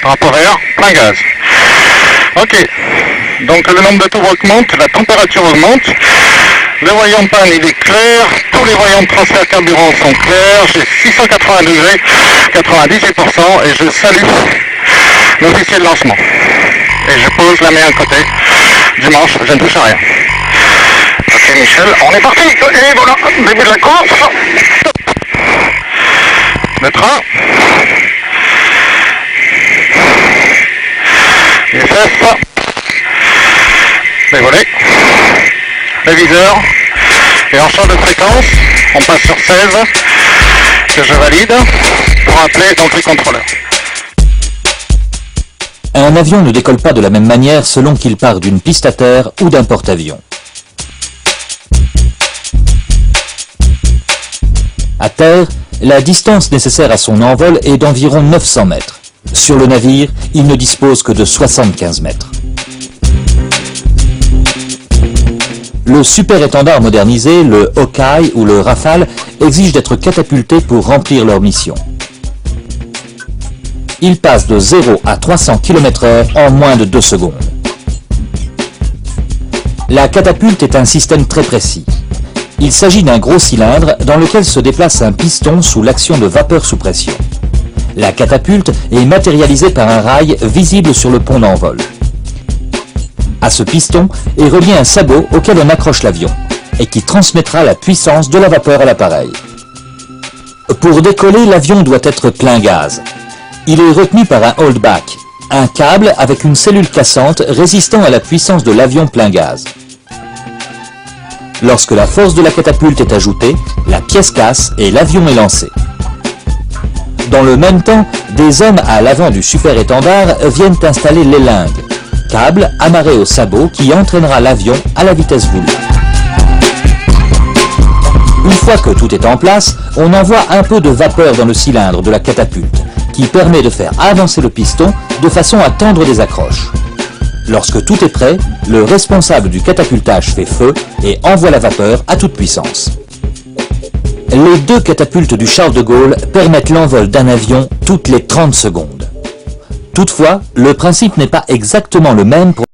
Rapport air, plein gaz. Ok, donc le nombre de tours augmente, la température augmente, le voyant de panne il est clair, tous les voyants de transfert carburant sont clairs, j'ai 680 degrés, 98% et je salue l'officier de lancement. Et je pose la main à côté, dimanche, je ne touche à rien. Ok Michel, on est parti, et voilà, début de la course. Le train. Les fesses, les volets, le viseur, et en champ de fréquence, on passe sur 16, que je valide, pour appeler donc les contrôleurs. Un avion ne décolle pas de la même manière selon qu'il part d'une piste à terre ou d'un porte-avions. À terre, la distance nécessaire à son envol est d'environ 900 mètres. Sur le navire, il ne dispose que de 75 mètres. Le super-étendard modernisé, le Hawkeye ou le Rafale, exige d'être catapultés pour remplir leur mission. Ils passent de 0 à 300 km/h en moins de 2 secondes. La catapulte est un système très précis. Il s'agit d'un gros cylindre dans lequel se déplace un piston sous l'action de vapeur sous pression. La catapulte est matérialisée par un rail visible sur le pont d'envol. À ce piston est relié un sabot auquel on accroche l'avion et qui transmettra la puissance de la vapeur à l'appareil. Pour décoller, l'avion doit être plein gaz. Il est retenu par un holdback, un câble avec une cellule cassante résistant à la puissance de l'avion plein gaz. Lorsque la force de la catapulte est ajoutée, la pièce casse et l'avion est lancé. Dans le même temps, des hommes à l'avant du super-étendard viennent installer l'élingue, câble amarré au sabot qui entraînera l'avion à la vitesse voulue. Une fois que tout est en place, on envoie un peu de vapeur dans le cylindre de la catapulte, qui permet de faire avancer le piston de façon à tendre des accroches. Lorsque tout est prêt, le responsable du catapultage fait feu et envoie la vapeur à toute puissance. Les deux catapultes du Charles de Gaulle permettent l'envol d'un avion toutes les 30 secondes. Toutefois, le principe n'est pas exactement le même pour